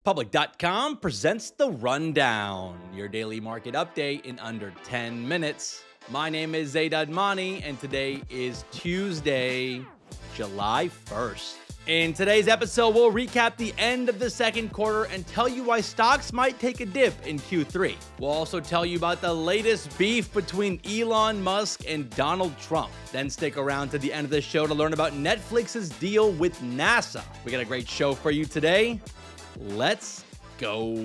Public.com presents The Rundown, your daily market update in under 10 minutes. My name is Zaid Admani, and today is Tuesday, July 1st. In today's episode, we'll recap the end of the second quarter and tell you why stocks might take a dip in Q3. We'll also tell you about the latest beef between Elon Musk and Donald Trump. Then stick around to the end of the show to learn about Netflix's deal with NASA. We got a great show for you today. Let's go.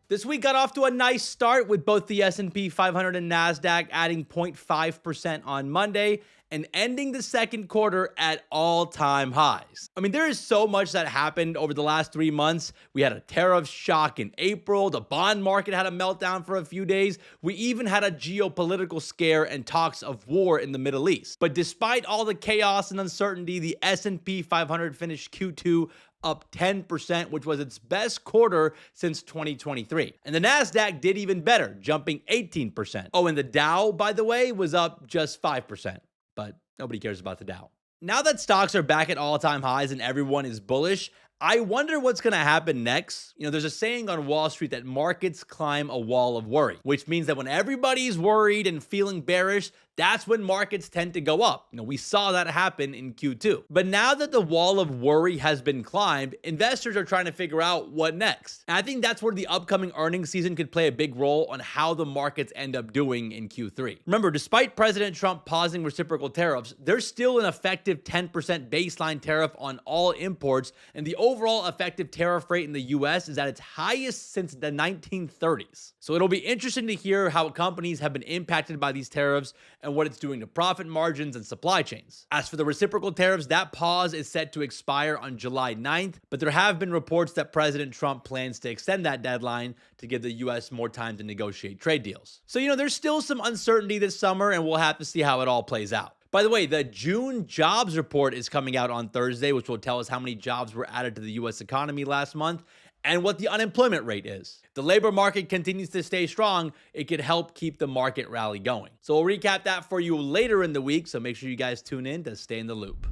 This week got off to a nice start with both the S&P 500 and NASDAQ adding 0.5% on Monday and ending the second quarter at all-time highs. I mean, there is so much that happened over the last 3 months. We had a tariff shock in April. The bond market had a meltdown for a few days. We even had a geopolitical scare and talks of war in the Middle East. But despite all the chaos and uncertainty, the S&P 500 finished Q2 up 10%, which was its best quarter since 2023. And the NASDAQ did even better, jumping 18%. Oh, and the Dow, by the way, was up just 5%. But nobody cares about the Dow. Now that stocks are back at all-time highs and everyone is bullish, I wonder what's going to happen next. There's a saying on Wall Street that markets climb a wall of worry, which means that when everybody's worried and feeling bearish, that's when markets tend to go up. We saw that happen in Q2. But now that the wall of worry has been climbed, investors are trying to figure out what next. And I think that's where the upcoming earnings season could play a big role on how the markets end up doing in Q3. Remember, despite President Trump pausing reciprocal tariffs, there's still an effective 10% baseline tariff on all imports, and the overall effective tariff rate in the US is at its highest since the 1930s. So it'll be interesting to hear how companies have been impacted by these tariffs and what it's doing to profit margins and supply chains. As for the reciprocal tariffs, that pause is set to expire on July 9th, but there have been reports that President Trump plans to extend that deadline to give the US more time to negotiate trade deals. So, there's still some uncertainty this summer, and we'll have to see how it all plays out. By the way, the June jobs report is coming out on Thursday, which will tell us how many jobs were added to the US economy last month and what the unemployment rate is. If the labor market continues to stay strong, it could help keep the market rally going. So we'll recap that for you later in the week, so make sure you guys tune in to stay in the loop.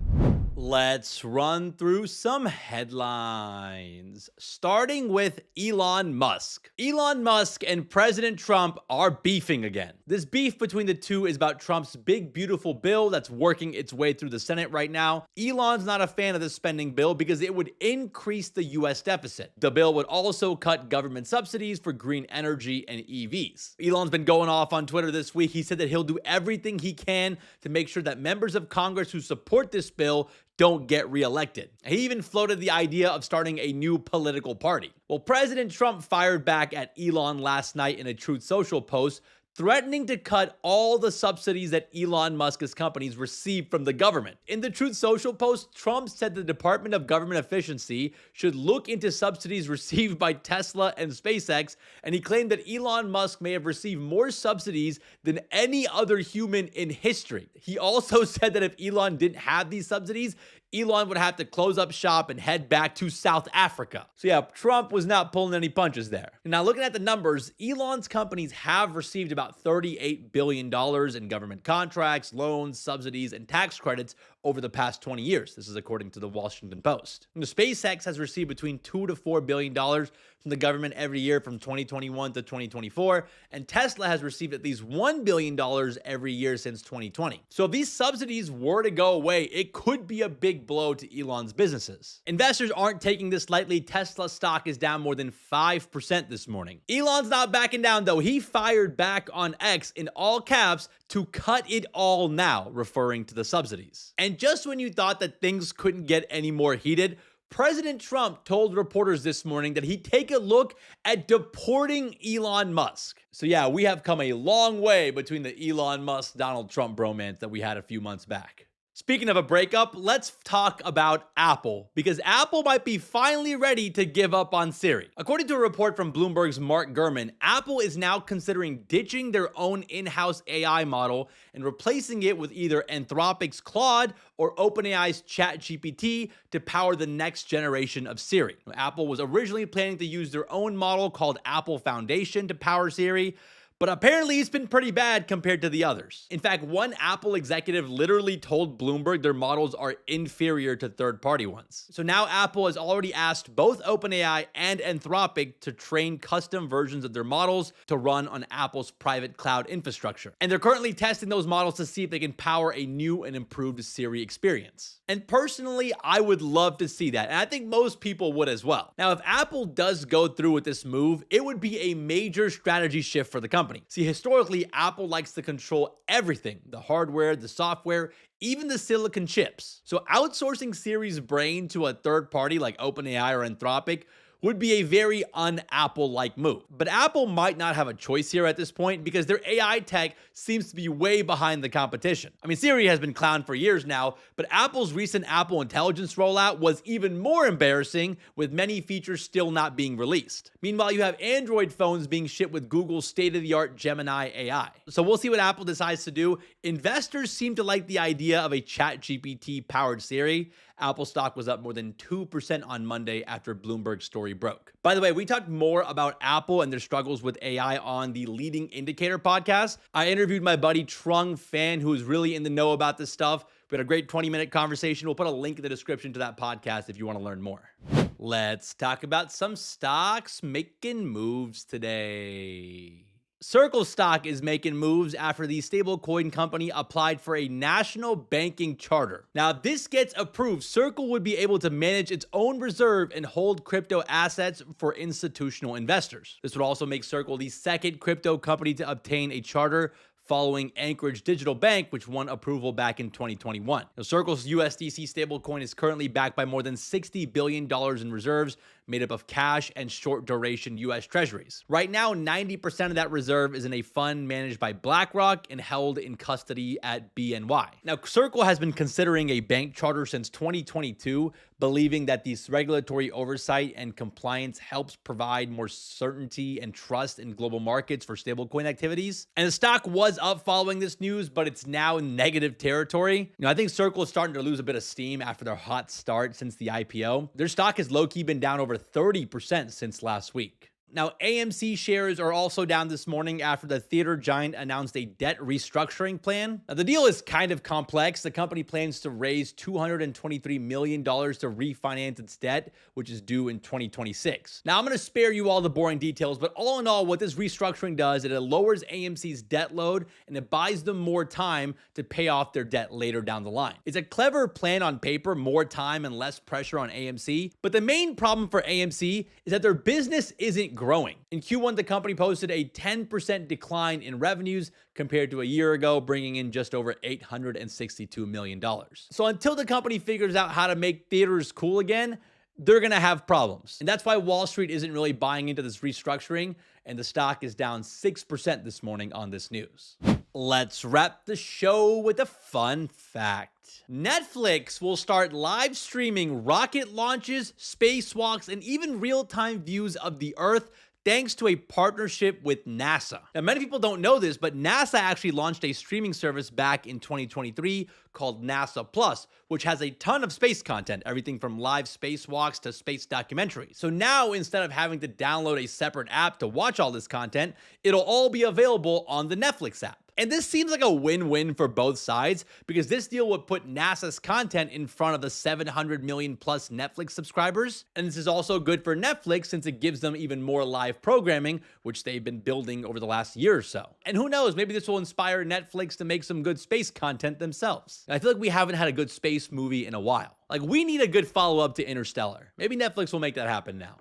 Let's run through some headlines, starting with Elon Musk. Elon Musk and President Trump are beefing again. This beef between the two is about Trump's big, beautiful bill that's working its way through the Senate right now. Elon's not a fan of the spending bill because it would increase the U.S. deficit. The bill would also cut government subsidies for green energy and EVs. Elon's been going off on Twitter this week. He said that he'll do everything he can to make sure that members of Congress who support this bill don't get reelected. He even floated the idea of starting a new political party. Well, President Trump fired back at Elon last night in a Truth Social post, threatening to cut all the subsidies that Elon Musk's companies receive from the government. In the Truth Social post, Trump said the Department of Government Efficiency should look into subsidies received by Tesla and SpaceX, and he claimed that Elon Musk may have received more subsidies than any other human in history. He also said that if Elon didn't have these subsidies, Elon would have to close up shop and head back to South Africa. So yeah, Trump was not pulling any punches there. Now, looking at the numbers, Elon's companies have received about $38 billion in government contracts, loans, subsidies, and tax credits over the past 20 years. This is according to the Washington Post. And the SpaceX has received between $2 to $4 billion from the government every year from 2021 to 2024, and Tesla has received at least $1 billion every year since 2020. So if these subsidies were to go away, it could be a big blow to Elon's businesses. Investors aren't taking this lightly. Tesla stock is down more than 5% this morning. Elon's not backing down, though. He fired back on X in all caps to cut it all now, referring to the subsidies. And just when you thought that things couldn't get any more heated, President Trump told reporters this morning that he'd take a look at deporting Elon Musk. So yeah, we have come a long way between the Elon Musk-Donald Trump bromance that we had a few months back. Speaking of a breakup, let's talk about Apple, because Apple might be finally ready to give up on Siri. According to a report from Bloomberg's Mark Gurman, Apple is now considering ditching their own in-house AI model and replacing it with either Anthropic's Claude or OpenAI's ChatGPT to power the next generation of Siri. Apple was originally planning to use their own model called Apple Foundation to power Siri, but apparently it's been pretty bad compared to the others. In fact, one Apple executive literally told Bloomberg their models are inferior to third-party ones. So now Apple has already asked both OpenAI and Anthropic to train custom versions of their models to run on Apple's private cloud infrastructure. And they're currently testing those models to see if they can power a new and improved Siri experience. And personally, I would love to see that, and I think most people would as well. Now, if Apple does go through with this move, it would be a major strategy shift for the company. See, historically, Apple likes to control everything: the hardware, the software, even the silicon chips. So outsourcing Siri's brain to a third party like OpenAI or Anthropic would be a very un-Apple-like move. But Apple might not have a choice here at this point because their AI tech seems to be way behind the competition. I mean, Siri has been clowned for years now, but Apple's recent Apple Intelligence rollout was even more embarrassing, with many features still not being released. Meanwhile, you have Android phones being shipped with Google's state-of-the-art Gemini AI. So we'll see what Apple decides to do. Investors seem to like the idea of a ChatGPT-powered Siri. Apple stock was up more than 2% on Monday after Bloomberg's story broke. By the way, we talked more about Apple and their struggles with AI on the Leading Indicator podcast. I interviewed my buddy Trung Phan, who is really in the know about this stuff. We had a great 20-minute conversation. We'll put a link in the description to that podcast if you want to learn more. Let's talk about some stocks making moves today. Circle stock is making moves after the stablecoin company applied for a national banking charter. Now, if this gets approved, Circle would be able to manage its own reserve and hold crypto assets for institutional investors. This would also make Circle the second crypto company to obtain a charter, following Anchorage Digital Bank, which won approval back in 2021. Now, Circle's USDC stablecoin is currently backed by more than $60 billion in reserves, made up of cash and short-duration U.S. treasuries. Right now, 90% of that reserve is in a fund managed by BlackRock and held in custody at BNY. Now, Circle has been considering a bank charter since 2022, believing that this regulatory oversight and compliance helps provide more certainty and trust in global markets for stablecoin activities. And the stock was up following this news, but it's now in negative territory. I think Circle is starting to lose a bit of steam after their hot start since the IPO. Their stock has low-key been down over 30% since last week. Now, AMC shares are also down this morning after the theater giant announced a debt restructuring plan. Now, the deal is kind of complex. The company plans to raise $223 million to refinance its debt, which is due in 2026. Now, I'm going to spare you all the boring details, but all in all, what this restructuring does is it lowers AMC's debt load and it buys them more time to pay off their debt later down the line. It's a clever plan on paper, more time and less pressure on AMC, but the main problem for AMC is that their business isn't growing. In Q1, the company posted a 10% decline in revenues compared to a year ago, bringing in just over $862 million. So until the company figures out how to make theaters cool again, they're going to have problems. And that's why Wall Street isn't really buying into this restructuring, and the stock is down 6% this morning on this news. Let's wrap the show with a fun fact. Netflix will start live streaming rocket launches, spacewalks, and even real-time views of the Earth thanks to a partnership with NASA. Now, many people don't know this, but NASA actually launched a streaming service back in 2023 called NASA Plus, which has a ton of space content, everything from live spacewalks to space documentaries. So now, instead of having to download a separate app to watch all this content, it'll all be available on the Netflix app. And this seems like a win-win for both sides because this deal would put NASA's content in front of the 700 million plus Netflix subscribers. And this is also good for Netflix since it gives them even more live programming, which they've been building over the last year or so. And who knows, maybe this will inspire Netflix to make some good space content themselves. And I feel like we haven't had a good space movie in a while. Like, we need a good follow-up to Interstellar. Maybe Netflix will make that happen now.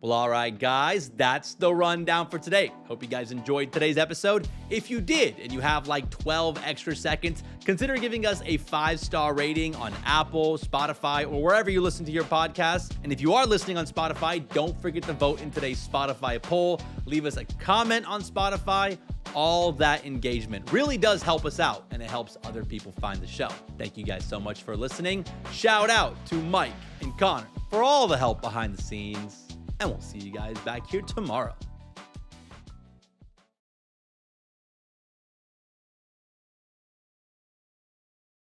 Well, all right, guys, that's the rundown for today. Hope you guys enjoyed today's episode. If you did, and you have like 12 extra seconds, consider giving us a 5-star rating on Apple, Spotify, or wherever you listen to your podcasts. And if you are listening on Spotify, don't forget to vote in today's Spotify poll. Leave us a comment on Spotify. All that engagement really does help us out, and it helps other people find the show. Thank you guys so much for listening. Shout out to Mike and Connor for all the help behind the scenes. And we'll see you guys back here tomorrow.